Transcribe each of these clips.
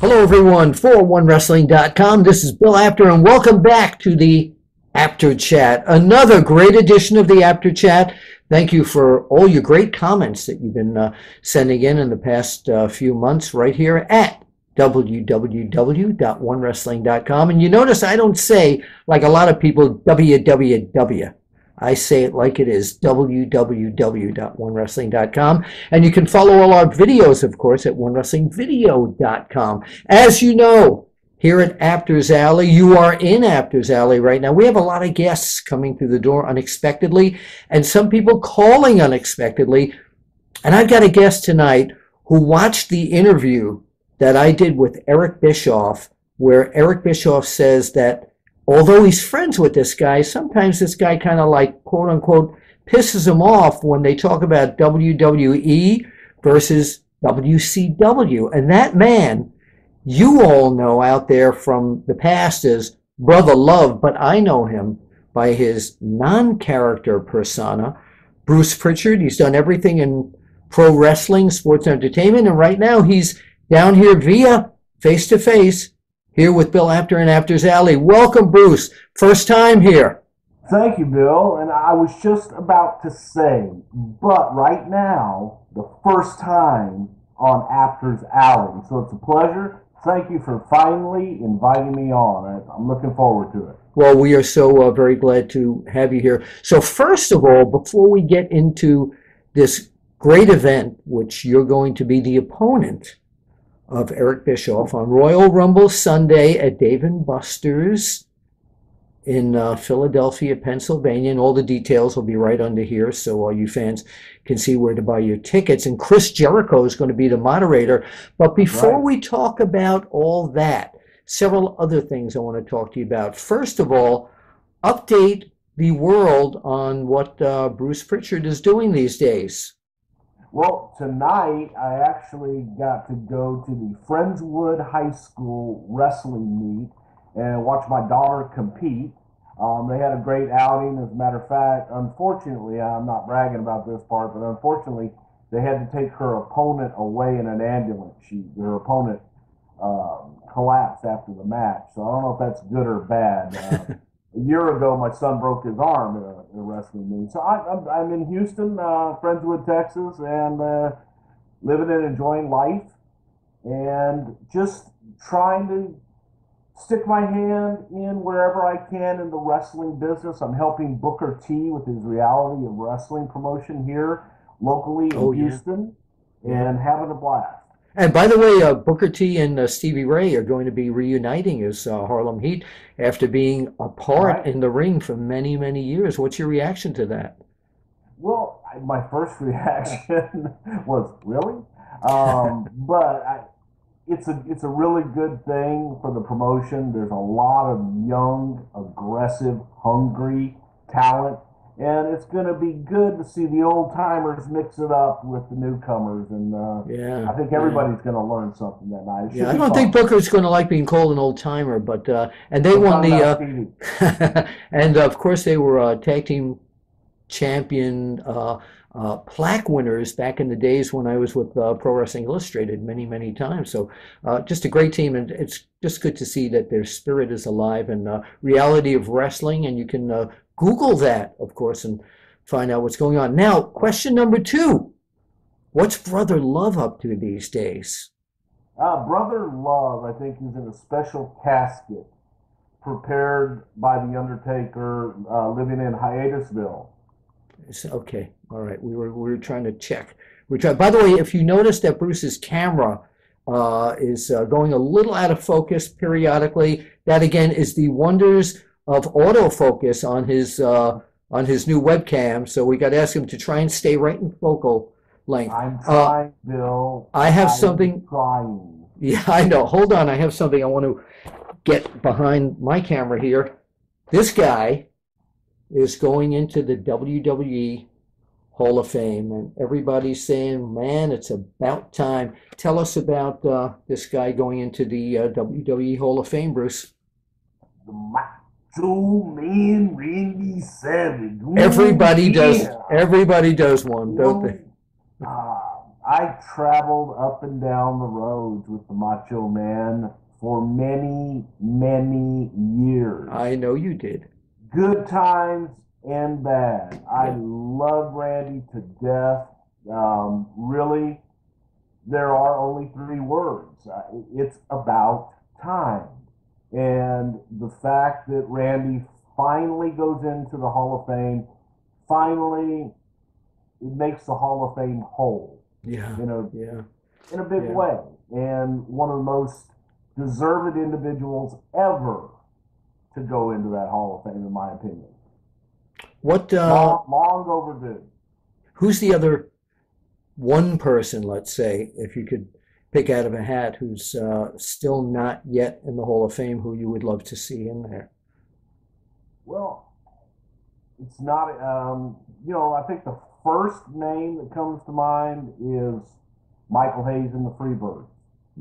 Hello, everyone, 401wrestling.com. This is Bill Apter, and welcome back to the Apter Chat. Another great edition of the Apter Chat. Thank you for all your great comments that you've been sending in the past few months right here at www.onewrestling.com. And you notice I don't say, like a lot of people, www. I say it like it is, www.onewrestling.com. And you can follow all our videos, of course, at onewrestlingvideo.com. As you know, here at Apter's Alley, you are in Apter's Alley right now. We have a lot of guests coming through the door unexpectedly, and some people calling unexpectedly. And I've got a guest tonight who watched the interview that I did with Eric Bischoff, where Eric Bischoff says that although he's friends with this guy, sometimes this guy kind of like, quote unquote, pisses him off when they talk about WWE versus WCW. And that man, you all know out there from the past as Brother Love, but I know him by his non-character persona, Bruce Prichard. He's done everything in pro wrestling, sports entertainment, and right now he's down here via face-to-face here with Bill Apter in Apter's Alley. Welcome, Bruce. First time here. Thank you, Bill. And I was just about to say, but right now, the first time on Apter's Alley. So it's a pleasure. Thank you for finally inviting me on. I'm looking forward to it. Well, we are so very glad to have you here. So first of all, before we get into this great event, which you're going to be the opponent of Eric Bischoff on Royal Rumble Sunday at Dave & Buster's in Philadelphia, Pennsylvania. And all the details will be right under here so all you fans can see where to buy your tickets. And Chris Jericho is going to be the moderator. But before we talk about all that, several other things I want to talk to you about. First of all, update the world on what Bruce Prichard is doing these days. Well, tonight I actually got to go to the Friendswood High School wrestling meet and watch my daughter compete. They had a great outing. As a matter of fact, unfortunately, I'm not bragging about this part, but unfortunately, they had to take her opponent away in an ambulance. Her opponent collapsed after the match, so I don't know if that's good or bad. A year ago, my son broke his arm in a wrestling meet. So I'm in Houston, Friendswood, Texas, and living and enjoying life, and just trying to stick my hand in wherever I can in the wrestling business. I'm helping Booker T with his reality of wrestling promotion here locally in Houston, and having a blast. And by the way, Booker T and Stevie Ray are going to be reuniting as Harlem Heat after being apart in the ring for many, many years. What's your reaction to that? Well, my first reaction was, really? But it's a really good thing for the promotion. There's a lot of young, aggressive, hungry talent. And it's going to be good to see the old timers mix it up with the newcomers, and I think everybody's going to learn something that night. I don't think Booker's going to like being called an old timer, but and they won the and of course they were tag team champion plaque winners back in the days when I was with Pro Wrestling Illustrated many times. So just a great team, and it's just good to see that their spirit is alive and reality of wrestling, and you can Google that, of course, and find out what's going on. Now, question number 2. What's Brother Love up to these days? Brother Love, I think, is in a special casket prepared by The Undertaker, living in Hiatusville. Okay, all right. We were trying to check. By the way, if you notice that Bruce's camera is going a little out of focus periodically, that again is the wonders of autofocus on his new webcam. So we got to ask him to try and stay right in focal length. I'm trying, Bill. I have something. Trying. Yeah, I know. Hold on. I have something I want to get behind my camera here. This guy is going into the WWE Hall of Fame, and everybody's saying, man, it's about time. Tell us about this guy going into the WWE Hall of Fame, Bruce. The Macho Man Randy Savage. Everybody does one, don't they? I traveled up and down the roads with the Macho Man for many, many years. I know you did. Good times and bad. I Yeah. love Randy to death. Really, there are only three words. It's about time. And the fact that Randy finally goes into the Hall of Fame, finally, it makes the Hall of Fame whole, Yeah. you know, Yeah. in a big Yeah. way. And one of the most deserved individuals ever to go into that Hall of Fame, in my opinion. What? Long overdue. Who's the other one person, let's say, if you could pick out of a hat, who's still not yet in the Hall of Fame, who you would love to see in there? Well, it's not, I think the first name that comes to mind is Michael Hayes and the Freebirds.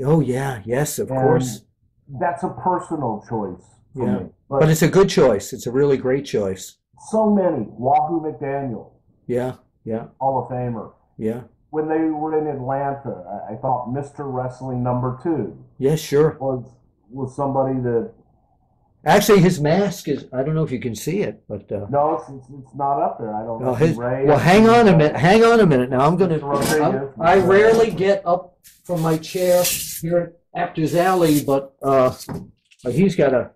Oh yeah, yes, of course. That's a personal choice for Yeah. me. But it's a good choice. It's a really great choice. So many. Wahoo McDaniel, Yeah. Yeah. Hall of Famer. Yeah. When they were in Atlanta, I thought Mr. Wrestling #2 Yeah, sure. was somebody that. Actually, his mask is, I don't know if you can see it, but No, it's not up there. I don't no, see Ray. well, hang on a minute. Hang on a minute. Now Rodriguez. I rarely get up from my chair here at Apter's Alley, but he's got a,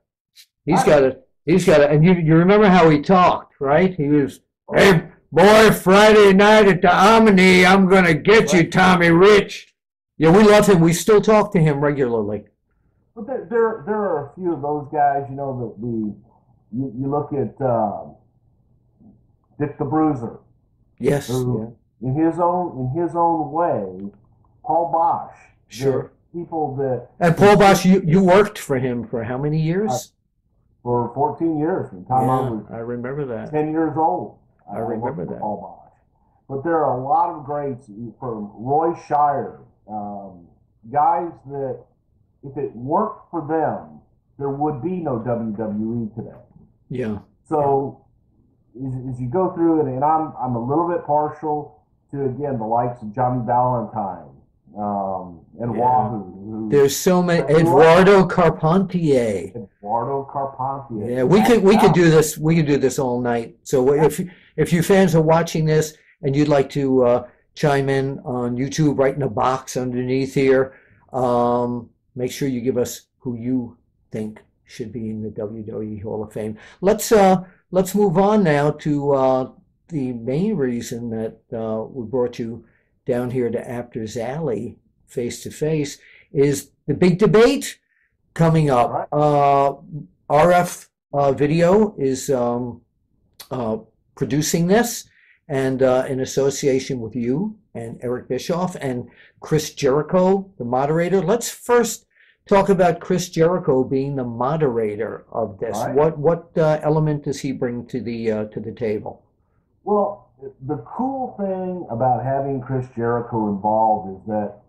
and you remember how he talked, right? He was, hey, boy, Friday night at the Omni, I'm going to get you, Tommy Rich. Yeah, we love him. We still talk to him regularly. But there are a few of those guys, that you look at Dick the Bruiser, Yes. who in his own way, Paul Bosch, Sure. people that. And Paul Bosch, you worked for him for how many years? For 14 years, from the time I was I remember that. 10 years old. I remember worked for that. Paul Bosch. But there are a lot of greats, from Roy Shire, guys that if it weren't for them, there would be no WWE today. Yeah. So as you go through it, and I'm a little bit partial to, again, the likes of Johnny Valentine, and Yeah. Wahoo. There's so many. Eduardo Carpentier. Yeah, we could do this. We could do this all night. So if you fans are watching this and you'd like to chime in on YouTube, right in the box underneath here, make sure you give us who you think should be in the WWE Hall of Fame. Let's move on now to the main reason that we brought you down here to Apter's Alley face to face is the big debate coming up. RF Video is producing this, and in association with you and Eric Bischoff and Chris Jericho, the moderator. Let's first talk about Chris Jericho being the moderator of this. Right. What element does he bring to the table? Well, the cool thing about having Chris Jericho involved is that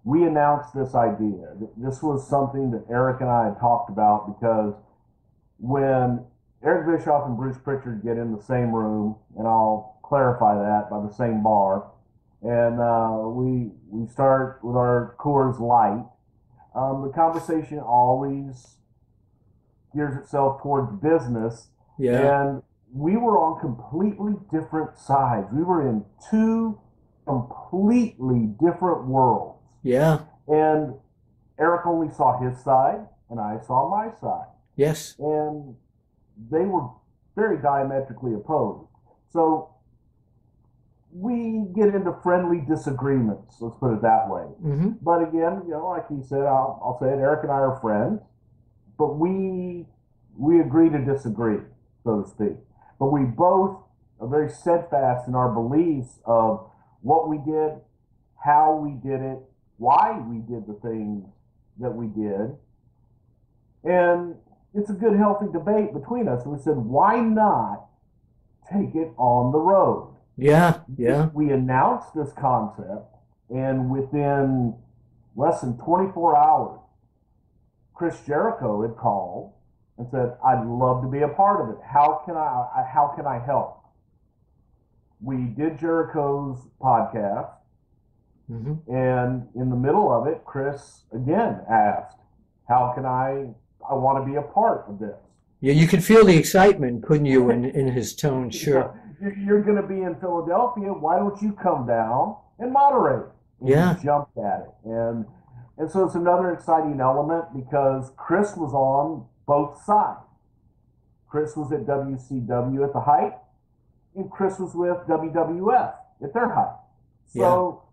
we announced this idea. This was something that Eric and I had talked about, because when Eric Bischoff and Bruce Prichard get in the same room, and I'll clarify that, by the same bar, and we start with our Coors Light, the conversation always gears itself towards business. Yeah. And we were on completely different sides. We were in two completely different worlds. Yeah. And Eric only saw his side, and I saw my side. Yes. And they were very diametrically opposed. So we get into friendly disagreements, let's put it that way. Mm-hmm. But again, like he said, I'll say it, Eric and I are friends, but we agree to disagree, so to speak. But we both are very steadfast in our beliefs of what we did, how we did it, why we did the things that we did. And it's a good, healthy debate between us. And we said, why not take it on the road? Yeah, yeah. We announced this concept, and within less than 24 hours, Chris Jericho had called and said, I'd love to be a part of it. How can I help? We did Jericho's podcast. And in the middle of it, Chris again asked, how can I want to be a part of this. Yeah, you could feel the excitement, couldn't you, in his tone? Sure. You're going to be in Philadelphia. Why don't you come down and moderate? And Yeah. he jumped at it. And so it's another exciting element because Chris was on both sides. Chris was at WCW at the height, and Chris was with WWF at their height. So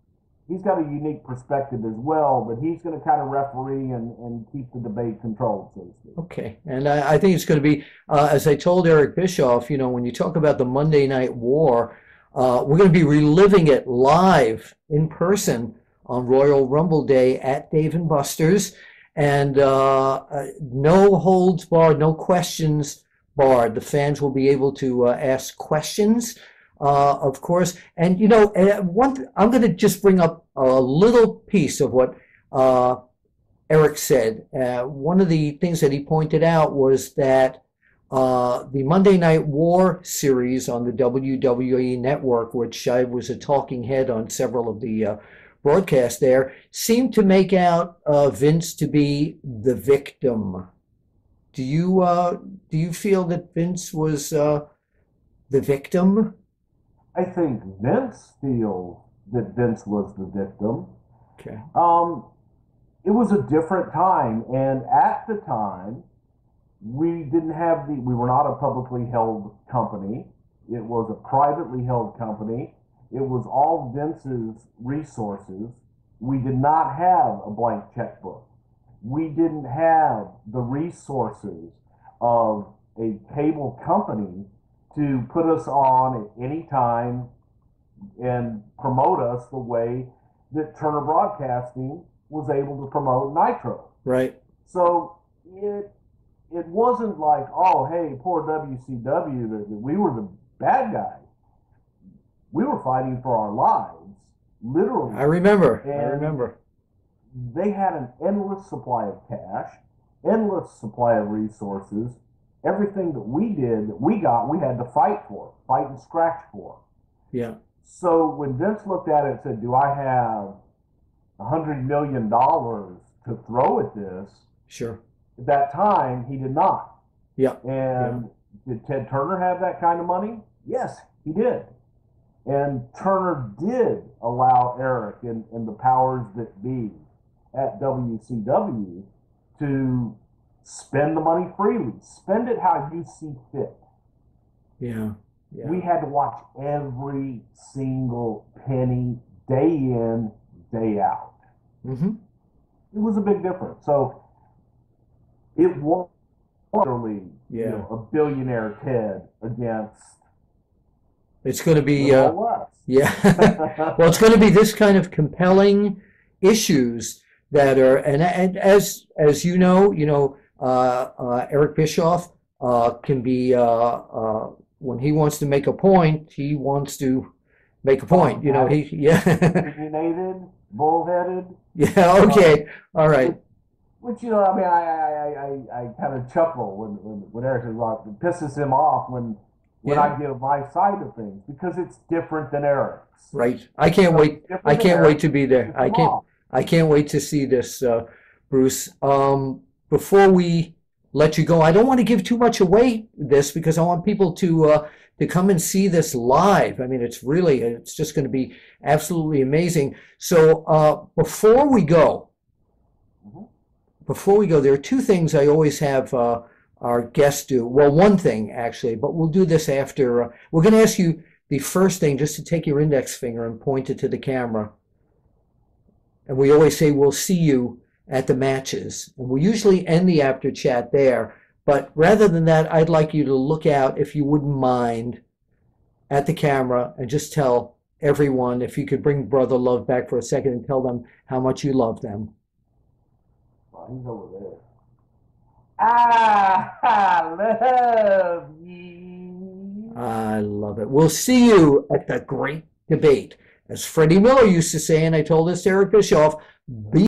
he's got a unique perspective as well, but he's going to kind of referee and keep the debate controlled, so to speak. Okay. And I think it's going to be, as I told Eric Bischoff, when you talk about the Monday Night War, we're going to be reliving it live in person on Royal Rumble Day at Dave & Buster's. And no holds barred, no questions barred. The fans will be able to ask questions. Of course, and I'm going to just bring up a little piece of what Eric said. One of the things that he pointed out was that the Monday Night War series on the WWE Network, which I was a talking head on several of the broadcasts there, seemed to make out Vince to be the victim. Do you feel that Vince was the victim? I think Vince feels that Vince was the victim. Okay. It was a different time, and at the time, we were not a publicly held company. It was a privately held company. It was all Vince's resources. We did not have a blank checkbook. We didn't have the resources of a cable company to put us on at any time and promote us the way that Turner Broadcasting was able to promote Nitro. Right. So it wasn't like, oh, hey, poor WCW, that we were the bad guys. We were fighting for our lives, literally. I remember. They had an endless supply of cash, endless supply of resources. Everything that we did, that we got, we had to fight for, fight and scratch for. Yeah. So when Vince looked at it and said, do I have $100 million to throw at this? Sure. At that time, he did not. Yeah. And did Ted Turner have that kind of money? Yes, he did. And Turner did allow Eric and the powers that be at WCW to spend the money freely. Spend it how you see fit. Yeah. We had to watch every single penny, day in, day out. Mm-hmm. It was a big difference. So it was literally a billionaire Ted against. It's going to be yeah. Well, it's going to be this kind of compelling issues that are, and as you know, Eric Bischoff can be when he wants to make a point, he wants to make a point. Opinionated, bullheaded. Yeah. Okay. All right. Which I kind of chuckle when Eric says, well, it pisses him off when I give my side of things because it's different than Eric's. Right. I can't wait. I can't wait to be there. I can't wait to see this, Bruce. Before we let you go, I don't want to give too much away this because I want people to come and see this live. I mean, it's just going to be absolutely amazing. So before we go, there are two things I always have our guests do. Well, one thing actually, but we'll do this after. We're going to ask you the first thing, just to take your index finger and point it to the camera. And we always say, we'll see you at the matches. And we usually end the after chat there. But rather than that, I'd like you to look out, if you wouldn't mind, at the camera and just tell everyone, if you could bring Brother Love back for a second and tell them how much you love them. He's over there. I love you. I love it. We'll see you at the great debate. As Freddie Miller used to say, and I told this to Eric Bischoff, be